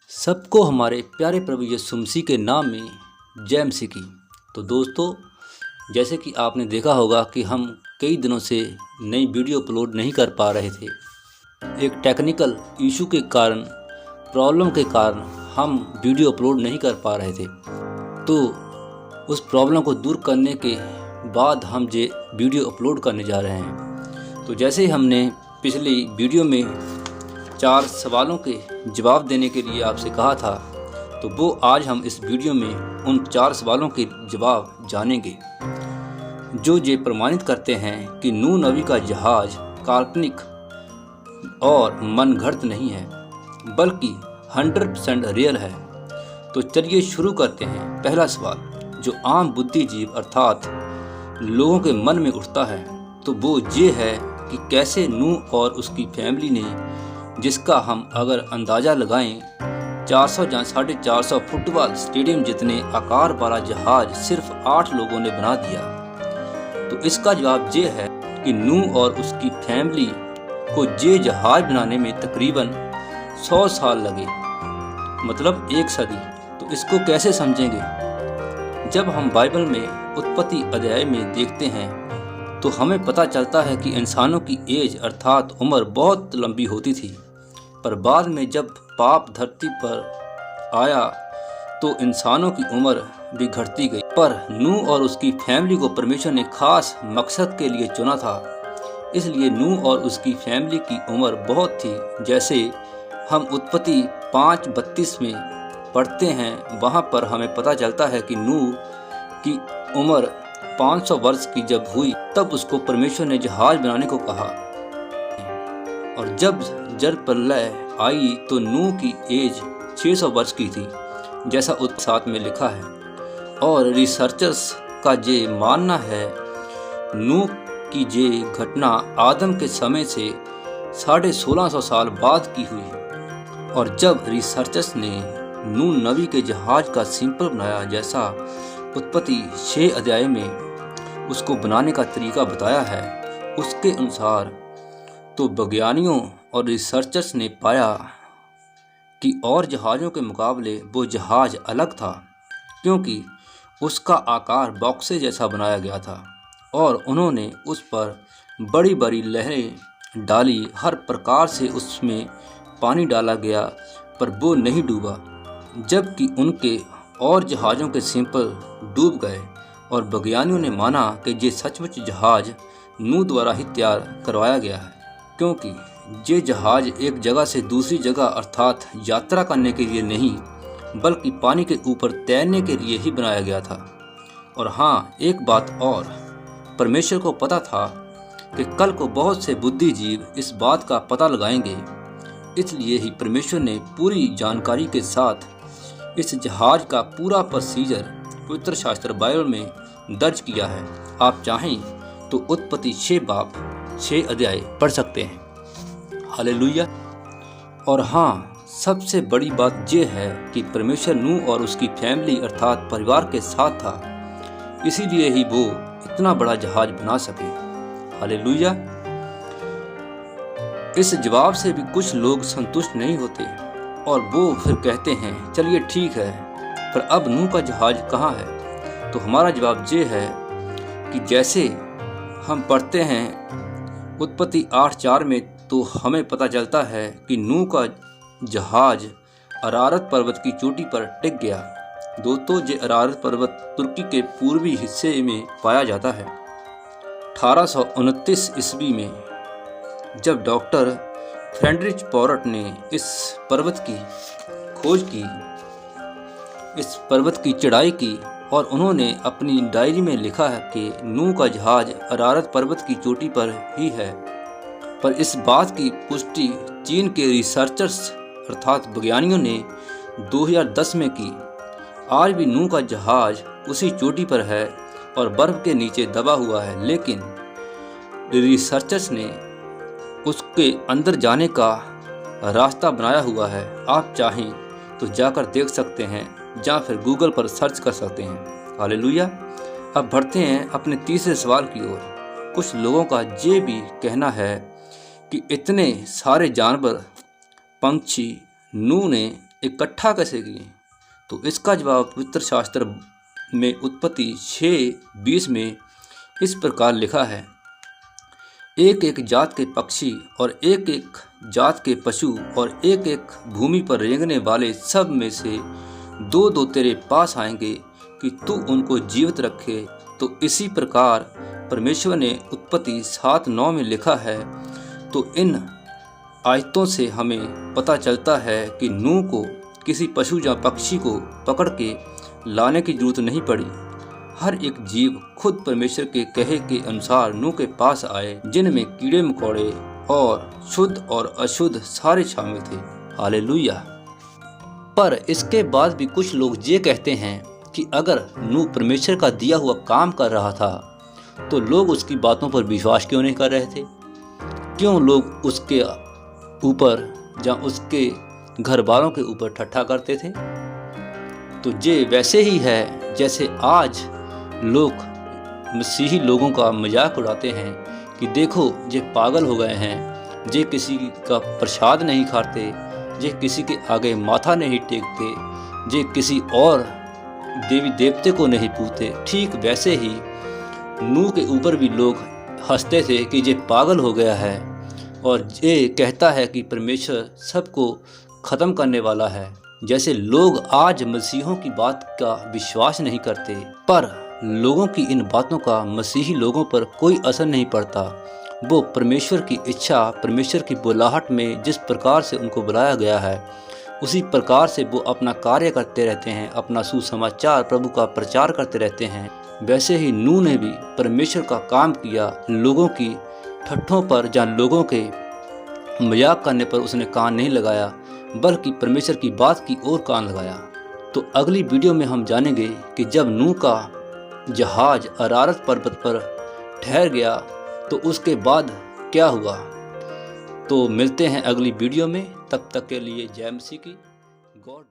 सबको हमारे प्यारे प्रभु यीशु मसीह के नाम में जय मसीह की। तो दोस्तों, जैसे कि आपने देखा होगा कि हम कई दिनों से नई वीडियो अपलोड नहीं कर पा रहे थे। एक टेक्निकल इशू के कारण, प्रॉब्लम के कारण हम वीडियो अपलोड नहीं कर पा रहे थे। तो उस प्रॉब्लम को दूर करने के बाद हम ये वीडियो अपलोड करने जा रहे हैं। तो जैसे हमने पिछली वीडियो में 4 सवालों के जवाब देने के लिए आपसे कहा था, तो वो आज हम इस वीडियो में उन 4 सवालों के जवाब जानेंगे जो ये प्रमाणित करते हैं कि नूह नबी का जहाज काल्पनिक और मनगढ़ंत नहीं है, बल्कि 100% रियल है। तो चलिए शुरू करते हैं। पहला सवाल जो आम बुद्धिजीव अर्थात लोगों के मन में उठता है, तो वो ये है कि कैसे नूह और उसकी फैमिली ने, जिसका हम अगर अंदाज़ा लगाएं 400 या 450 फुटबॉल स्टेडियम जितने आकार वाला जहाज सिर्फ 8 लोगों ने बना दिया। तो इसका जवाब ये है कि नूह और उसकी फैमिली को ये जहाज बनाने में तकरीबन 100 साल लगे, मतलब 1 सदी। तो इसको कैसे समझेंगे? जब हम बाइबल में उत्पत्ति अध्याय में देखते हैं तो हमें पता चलता है कि इंसानों की एज अर्थात उम्र बहुत लंबी होती थी, पर बाद में जब पाप धरती पर आया तो इंसानों की उम्र भी घटती गई। पर नूह और उसकी फैमिली को परमेश्वर ने खास मकसद के लिए चुना था, इसलिए नूह और उसकी फैमिली की उम्र बहुत थी। जैसे हम उत्पत्ति 5:32 में पढ़ते हैं, वहाँ पर हमें पता चलता है कि नूह की उम्र 500 वर्ष की जब हुई तब उसको परमेश्वर ने जहाज बनाने को कहा। और जब जल प्रलय आई तो नूह की एज 600 वर्ष की थी, जैसा उत्पत्ति 7 में लिखा है। और रिसर्चर्स का ये मानना है नूह की ये घटना आदम के समय से 1650 साल बाद की हुई। और जब रिसर्चर्स ने नूह नबी के जहाज का सिंपल बनाया, जैसा उत्पत्ति 6 अध्याय में उसको बनाने का तरीका बताया है, उसके अनुसार तो वैज्ञानिकों और रिसर्चर्स ने पाया कि और जहाज़ों के मुकाबले वो जहाज़ अलग था, क्योंकि उसका आकार बॉक्से जैसा बनाया गया था और उन्होंने उस पर बड़ी बड़ी लहरें डाली। हर प्रकार से उसमें पानी डाला गया पर वो नहीं डूबा, जबकि उनके और जहाज़ों के सिंपल डूब गए। और वैज्ञानिकों ने माना कि ये सचमुच जहाज़ नूह द्वारा ही तैयार करवाया गया है, क्योंकि ये जहाज़ एक जगह से दूसरी जगह अर्थात यात्रा करने के लिए नहीं, बल्कि पानी के ऊपर तैरने के लिए ही बनाया गया था। और हाँ, एक बात और, परमेश्वर को पता था कि कल को बहुत से बुद्धिजीव इस बात का पता लगाएंगे, इसलिए ही परमेश्वर ने पूरी जानकारी के साथ इस जहाज़ का पूरा प्रोसीजर पवित्र शास्त्र बाइबल में दर्ज किया है। आप चाहें तो उत्पत्ति 6 अध्याय पढ़ सकते हैं। हालेलुया। और हाँ, सबसे बड़ी बात यह है कि परमेश्वर नूह और उसकी फैमिली अर्थात परिवार के साथ था, इसीलिए ही वो इतना बड़ा जहाज बना सके। हालेलुया। इस जवाब से भी कुछ लोग संतुष्ट नहीं होते और वो फिर कहते हैं, चलिए ठीक है, पर अब नूह का जहाज कहाँ है? तो हमारा जवाब ये है कि जैसे हम पढ़ते हैं उत्पत्ति 8:4 में, तो हमें पता चलता है कि नूह का जहाज अरारत पर्वत की चोटी पर टिक गया। दोस्तों, ये अरारत पर्वत तुर्की के पूर्वी हिस्से में पाया जाता है। 1829 ईस्वी में जब डॉक्टर फ्रेडरिच पॉरट ने इस पर्वत की खोज की, इस पर्वत की चढ़ाई की, और उन्होंने अपनी डायरी में लिखा है कि नूह का जहाज अरारत पर्वत की चोटी पर ही है। पर इस बात की पुष्टि चीन के रिसर्चर्स अर्थात वैज्ञानिकों ने 2010 में की। आज भी नूह का जहाज उसी चोटी पर है और बर्फ के नीचे दबा हुआ है, लेकिन रिसर्चर्स ने उसके अंदर जाने का रास्ता बनाया हुआ है। आप चाहें तो जाकर देख सकते हैं या फिर गूगल पर सर्च कर सकते हैं। हालेलुया। अब बढ़ते हैं अपने तीसरे सवाल की ओर। कुछ लोगों का ये भी कहना है कि इतने सारे जानवर, पंछी नूह ने इकट्ठा कैसे किए? तो इसका जवाब पवित्र शास्त्र में उत्पत्ति 6:20 में इस प्रकार लिखा है, एक एक जात के पक्षी और एक एक जात के पशु और एक एक भूमि पर रेंगने वाले सब में से दो दो तेरे पास आएंगे कि तू उनको जीवित रखे। तो इसी प्रकार परमेश्वर ने उत्पत्ति 7:9 में लिखा है। तो इन आयतों से हमें पता चलता है कि नूह को किसी पशु या पक्षी को पकड़ के लाने की जरूरत नहीं पड़ी। हर एक जीव खुद परमेश्वर के कहे के अनुसार नूह के पास आए, जिनमें कीड़े मकोड़े और शुद्ध और अशुद्ध सारे शामिल थे। हालेलुया। पर इसके बाद भी कुछ लोग ये कहते हैं कि अगर नूह परमेश्वर का दिया हुआ काम कर रहा था तो लोग उसकी बातों पर विश्वास क्यों नहीं कर रहे थे? क्यों लोग उसके ऊपर या उसके घर वालों के ऊपर ठट्ठा करते थे? तो ये वैसे ही है जैसे आज लोग मसीही लोगों का मजाक उड़ाते हैं कि देखो ये पागल हो गए हैं, ये किसी का प्रसाद नहीं खाते, ये किसी के आगे माथा नहीं टेकते, ये किसी और देवी देवते को नहीं पूजते। ठीक वैसे ही नूह के ऊपर भी लोग हंसते थे कि ये पागल हो गया है और ये कहता है कि परमेश्वर सबको ख़त्म करने वाला है। जैसे लोग आज मसीहों की बात का विश्वास नहीं करते, पर लोगों की इन बातों का मसीही लोगों पर कोई असर नहीं पड़ता। वो परमेश्वर की इच्छा, परमेश्वर की बुलाहट में जिस प्रकार से उनको बुलाया गया है उसी प्रकार से वो अपना कार्य करते रहते हैं, अपना सुसमाचार प्रभु का प्रचार करते रहते हैं। वैसे ही नूह ने भी परमेश्वर का काम किया। लोगों की ठट्ठों पर या लोगों के मजाक करने पर उसने कान नहीं लगाया, बल्कि परमेश्वर की बात की ओर कान लगाया। तो अगली वीडियो में हम जानेंगे कि जब नूह का जहाज अरारत पर्वत पर ठहर गया तो उसके बाद क्या हुआ। तो मिलते हैं अगली वीडियो में, तब तक के लिए जय मसीह की। गॉड